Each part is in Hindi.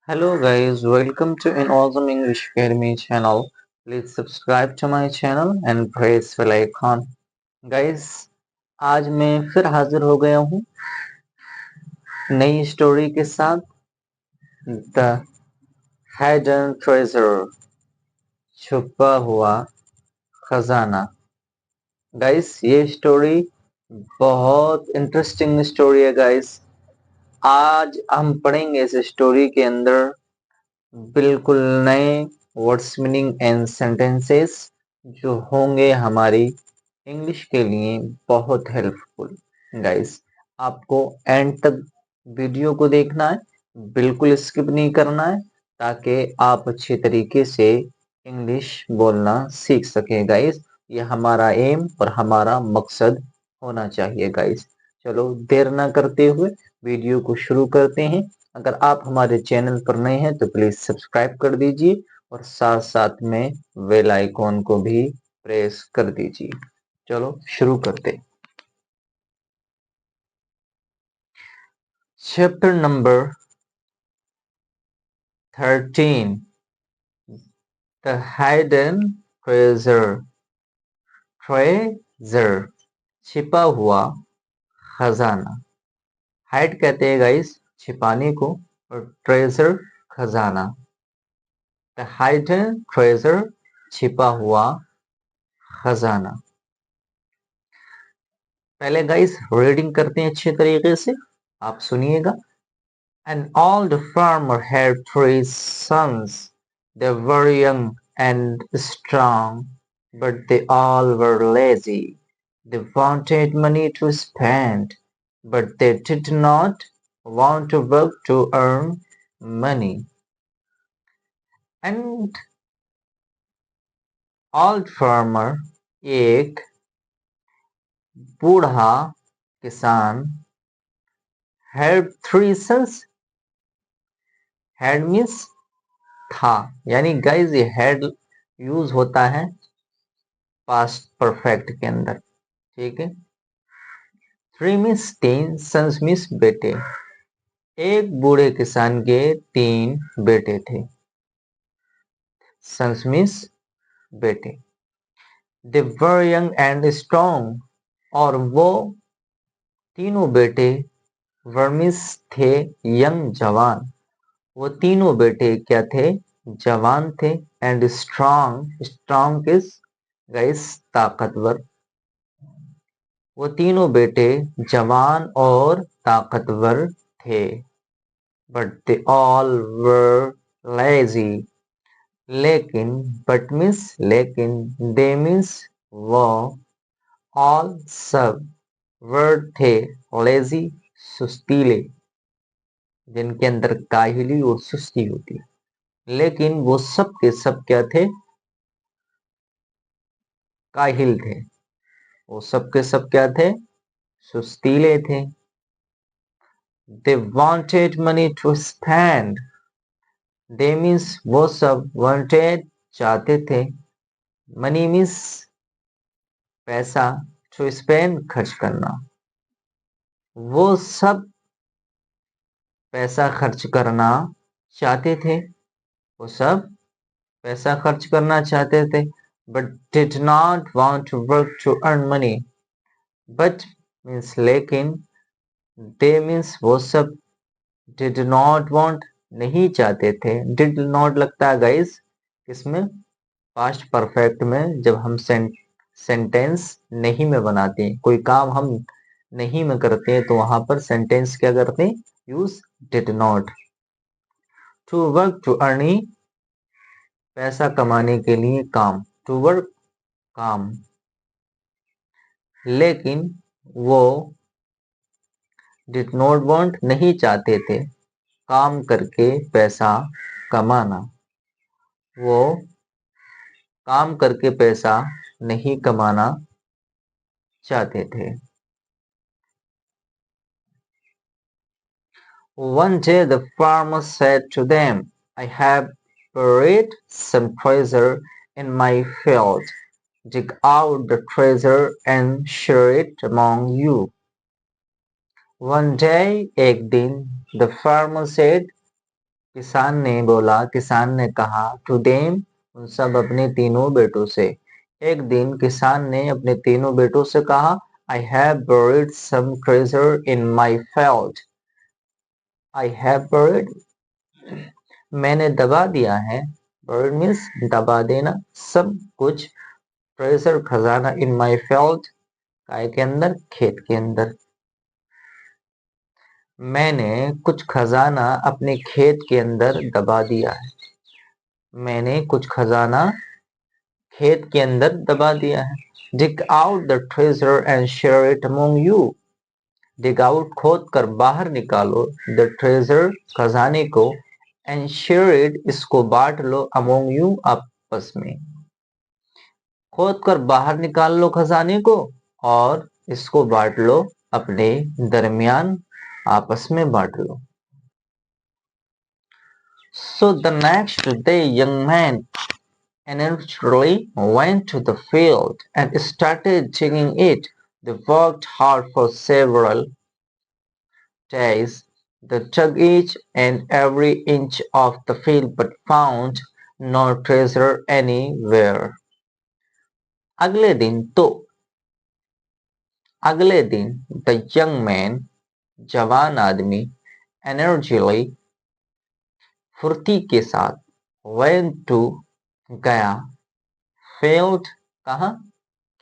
Hello guys, welcome to an awesome English Academy channel. Please subscribe to my channel and press bell icon. Guys, आज मैं फिर हाजिर हो गया हूँ नई स्टोरी के साथ द हिडन ट्रेजर छुपा हुआ खजाना। गाइस, ये स्टोरी बहुत इंटरेस्टिंग स्टोरी है गाइस। आज हम पढ़ेंगे इस स्टोरी के अंदर बिल्कुल नए वर्ड्स मीनिंग एंड सेंटेंसेस जो होंगे हमारी इंग्लिश के लिए बहुत हेल्पफुल। गाइस, आपको एंड तक वीडियो को देखना है, बिल्कुल स्किप नहीं करना है ताकि आप अच्छे तरीके से इंग्लिश बोलना सीख सकें। गाइस, ये हमारा एम और हमारा मकसद होना चाहिए। गाइस, चलो देर ना करते हुए वीडियो को शुरू करते हैं। अगर आप हमारे चैनल पर नए हैं तो प्लीज सब्सक्राइब कर दीजिए और साथ साथ में बेल आइकॉन को भी प्रेस कर दीजिए। चलो शुरू करते। Chapter number 13, the hidden treasure. Treasure छिपा हुआ खजाना। हाइड कहते हैं गाइस छिपाने को, और ट्रेजर खजाना। द हिडन ट्रेजर छिपा हुआ खजाना। पहले गाइस रीडिंग करते हैं अच्छे तरीके से, आप सुनिएगा। An old farmer had three sons. They were young and strong, but they all were lazy. They wanted money to spend, but they did not want to work to earn money. And old farmer, एक बूढ़ा किसान, had three sons. Had means था, यानी गाइस ये हैड यूज होता है पास्ट परफेक्ट के अंदर, ठीक है। थ्री मीन्स तीन, सन्स मीन्स बेटे। एक बूढ़े किसान के तीन बेटे थे, सन्स मीन्स बेटे। दे वर यंग एंड स्ट्रॉन्ग, और वो तीनों बेटे, वर मीन्स थे, यंग जवान। वो तीनों बेटे क्या थे? जवान थे। एंड स्ट्रॉन्ग, स्ट्रॉन्ग किस गाइस? ताकतवर। वो तीनों बेटे जवान और ताकतवर थे। But they all were lazy, लेकिन बट मीन्स लेकिन, दे मीन्स वो, ऑल सब, वर थे लेजी सुस्तीले, जिनके अंदर काहिली और सुस्ती होती है। लेकिन वो सब के सब क्या थे? काहिल थे। वो सब के सब क्या थे? सुस्तीले थे। They wanted money to spend. They means वो सब, wanted चाहते थे, money means पैसा, to spend खर्च करना। वो सब पैसा खर्च करना चाहते थे। वो सब पैसा खर्च करना चाहते थे, but did not want to work to earn money. But means लेकिन, they means वो सब, did not want नहीं चाहते थे। did not लगता है गाइस किसमें? पास्ट परफेक्ट में, जब हम सेंटेंस नहीं में बनाते हैं, कोई काम हम नहीं में करते हैं तो वहां पर सेंटेंस क्या करते हैं? Use did not. To work to earning, पैसा कमाने के लिए काम, टू वर्क काम। लेकिन वो डिड नॉट वांट नहीं चाहते थे काम करके पैसा कमाना। वो काम करके पैसा नहीं कमाना चाहते थे। One day the farmer said to them, I have buried some treasure in my field. Dig out the treasure and share it among you. One day, एक दिन, the farmer said, किसान ने बोला, किसान ने कहा, टू देम, उन सब अपने तीनों बेटों से। एक दिन किसान ने अपने तीनों बेटों से कहा, I have buried some treasure in my field. I have buried, मैंने दबा दिया है, buried मीन्स दबा देना, सब कुछ, ट्रेजर खजाना, इन माई field, काय के अंदर, खेत के अंदर। मैंने कुछ खजाना अपने खेत के अंदर दबा दिया है। मैंने कुछ खजाना खेत के अंदर दबा दिया है। Dig out the treasure and share it among you. Dig out, खोद कर बाहर निकालो, the treasure, खजाने को, and share it, इसको बांट लो, among you, आपस में। खोद कर बाहर निकाल लो खजाने को और इसको बांट लो, अपने दरमियान, आपस में बांट लो। So the next day, young man energetically went to the field and started digging it. They worked hard for several days. They dug each and every inch of the field but found no treasure anywhere. अगले दिन the young man, जवान आदमी, energetically, फुर्ती के साथ, went to, गया, field, कहाँ,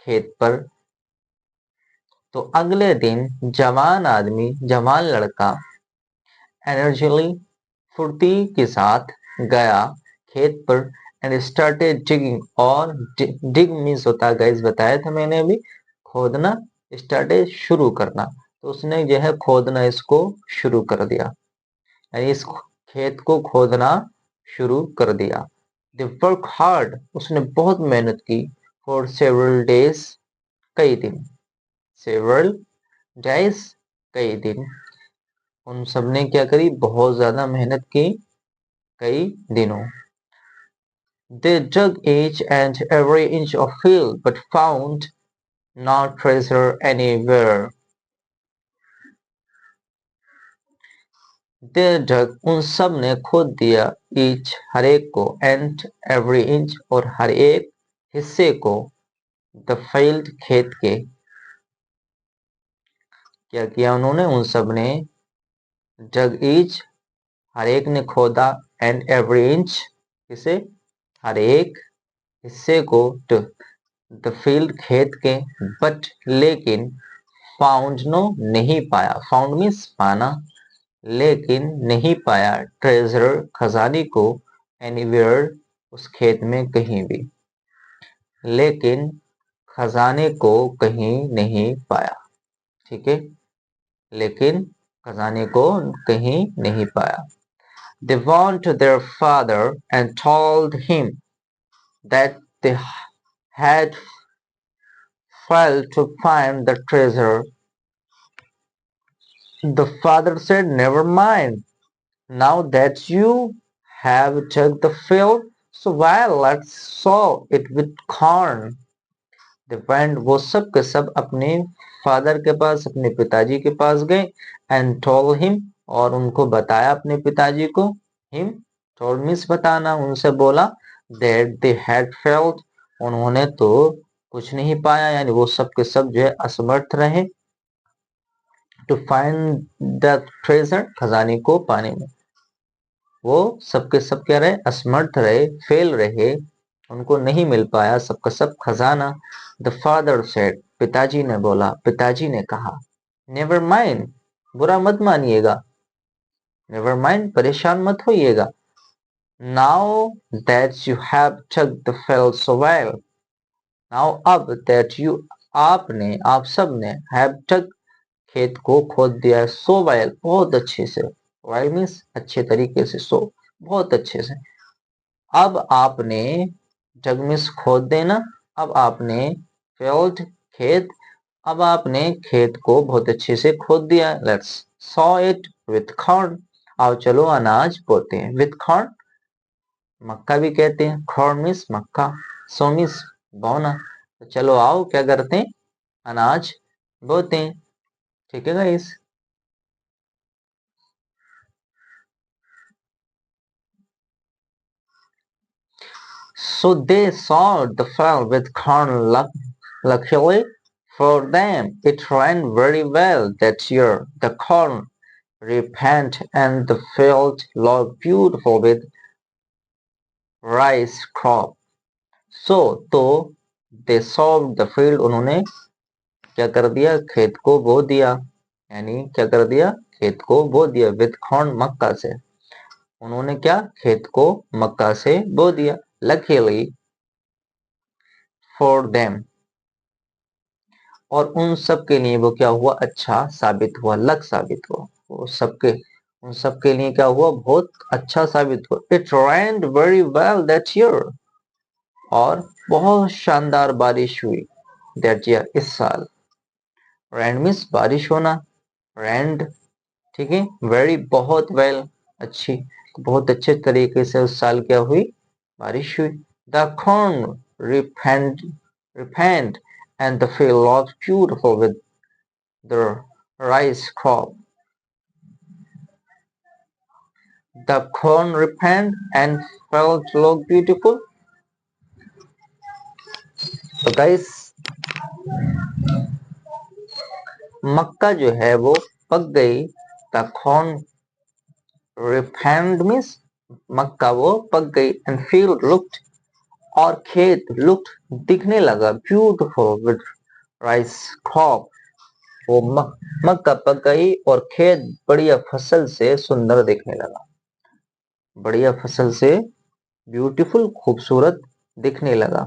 खेत पर। तो अगले दिन जवान आदमी, जवान लड़का, एनर्जिली, फुर्ती के साथ, गया खेत पर, एंड स्टार्टेड डिगिंग, और डिग मीन्स होता है गाइस, बताया था मैंने अभी, खोदना, स्टार्टेड शुरू करना, तो उसने जो है खोदना इसको शुरू कर दिया, यानी इस खेत को खोदना शुरू कर दिया। दे वर्क हार्ड, उसने बहुत मेहनत की, फॉर सेवरल डेज, कई दिन, सेवरल डेज, कई दिन, उन सबने क्या करी, बहुत ज्यादा मेहनत की, कई दिनों। They dug each and every inch of field but found no treasure anywhere. They dug, उन सब ने खोद दिया, each, हर एक को, and every inch, और हर एक हिस्से को, the field, खेत के। क्या किया उन्होंने, उन सब ने, dug each, हर एक ने खोदा, and every inch, किसे, हर एक हिस्से को, द फील्ड, खेत के, बट, लेकिन, फाउंड, नो, नहीं पाया, फाउंड मीन्स पाना, लेकिन नहीं पाया, ट्रेजर, खजाने को, एनीवेयर, उस खेत में कहीं भी, लेकिन खजाने को कहीं नहीं पाया, ठीक है, लेकिन खजाने को कहीं नहीं पाया। They went to their father and told him that they had failed to find the treasure. The father said, never mind. Now that you have dug the field, so why let's sow it with corn. They went, वो सब के सब अपने फादर के पास, अपने पिताजी के पास गए, and told him, और उनको बताया अपने पिताजी को, him, told means बताना, उनसे बोला, that they had failed, उन्होंने तो कुछ नहीं पाया, यानी वो सब के सब जो है असमर्थ रहे, टू फाइंड द ट्रेजर, खजाने को पाने में, वो सबके सब क्या रहे, असमर्थ रहे, फेल रहे, उनको नहीं मिल पाया सबका सब खजाना। द फादर सेड, पिताजी ने बोला, पिताजी ने कहा, नेवर माइंड, बुरा मत मानिएगा, नेवर माइंड, परेशान मत होइएगा, now that you have dug the field so well, now, अब, दैट यू, आपने, आप सब ने, हैव dug, खेत को खोद दिया है, सो वाइल, बहुत अच्छे से, वाइल मीन्स अच्छे तरीके से, सो, बहुत अच्छे से, अब आपने, जग मीन्स खोद देना, अब आपने, फील्ड, खेत, अब आपने खेत को बहुत अच्छे से खोद दिया, let's saw it with corn, आओ चलो अनाज बोते हैं, विथ कॉर्न, मक्का भी कहते हैं, कॉर्न मीन्स मक्का, सो मीन्स बोना, तो चलो आओ क्या करते हैं, अनाज बोते हैं, ठीक है guys. So they sowed the field with corn. Luckily for them, it rained very well that year. The corn ripened and the field looked beautiful with rice crop. So तो they sowed the field, उन्होंने क्या कर दिया, खेत को बो दिया, यानी क्या कर दिया, खेत को बो दिया with corn, मक्का से, उन्होंने क्या, खेत को मक्का से बो दिया. Luckily for them, और उन सब के लिए वो क्या हुआ, अच्छा साबित हुआ, लक साबित हुआ, वो सबके, उन सब के लिए क्या हुआ, बहुत अच्छा साबित हुआ. It rained very well that year, और बहुत शानदार बारिश हुई that year, इस साल. Rain means बारिश होना, rained, ठीक है, very, बहुत, well, अच्छी, बहुत अच्छे तरीके से उस साल क्या हुई, बारिश हुई. The corn ripened and the field looked beautiful with the rice crop. The corn ripened and field looked beautiful. तो गाइस, मक्का जो है वो पक गई. The corn ripened means मक्का वो पक गई, and field looked, और खेत looked दिखने लगा, beautiful with rice crop. वो मक्का पक गई और खेत बढ़िया फसल से सुंदर दिखने लगा, बढ़िया फसल से ब्यूटीफुल, खूबसूरत दिखने लगा.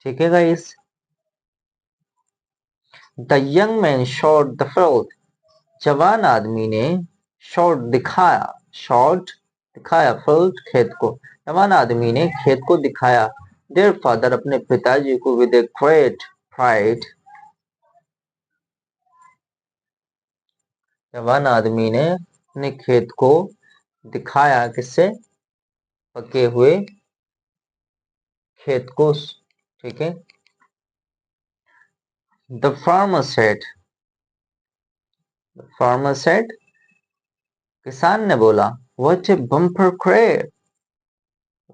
ठीक है guys. The young man shot the field, जवान आदमी ने शॉट दिखाया, शॉट दिखाया, field खेत को, जवान आदमी ने खेत को दिखाया. देयर फादर, अपने पिताजी को, विद ए ग्रेट प्राइड, जवान आदमी ने अपने खेत को दिखाया, किससे, पके हुए खेत को, ठीक है. The farmer said, farmer said, किसान ने बोला, what A bumper crop,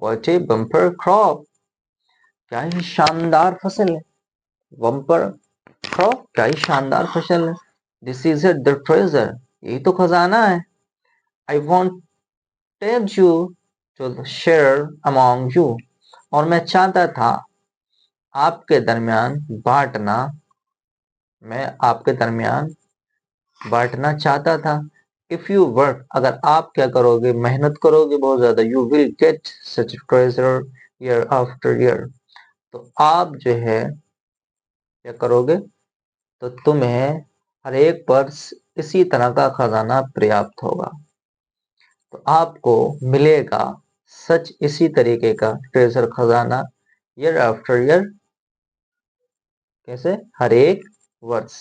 what A bumper crop, क्या ही शानदार फसल है, बम्पर क्रॉप, क्या ही शानदार फसल है. दिस इज द ट्रेजर, यही तो खजाना है. I wanted you to share among you, और मैं चाहता था आपके दरमियान बांटना, मैं आपके दरमियान बांटना चाहता था. इफ यू वर्क, अगर आप क्या करोगे, मेहनत करोगे बहुत ज्यादा, you will get such treasure year after year, तो आप जो है क्या करोगे, तो तुम्हें हर एक वर्ष इसी तरह का खजाना प्राप्त होगा, तो आपको मिलेगा सच इसी तरीके का ट्रेजर, खजाना, ईयर आफ्टर ईयर, कैसे, हर एक वर्ष,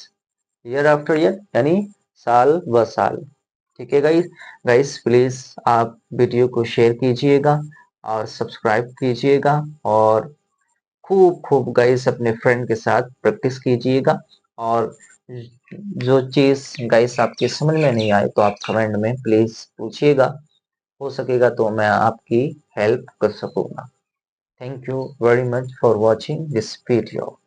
ईयर आफ्टर ईयर यानी साल ब साल. ठीक है गाइस. गाइस प्लीज आप वीडियो को शेयर कीजिएगा और सब्सक्राइब कीजिएगा, और खूब खूब गाइस अपने फ्रेंड के साथ प्रैक्टिस कीजिएगा. और जो चीज गाइस आपकी समझ में नहीं आए तो आप कमेंट में प्लीज पूछिएगा, हो सकेगा तो मैं आपकी हेल्प कर सकूंगा. Thank you very much for watching this video.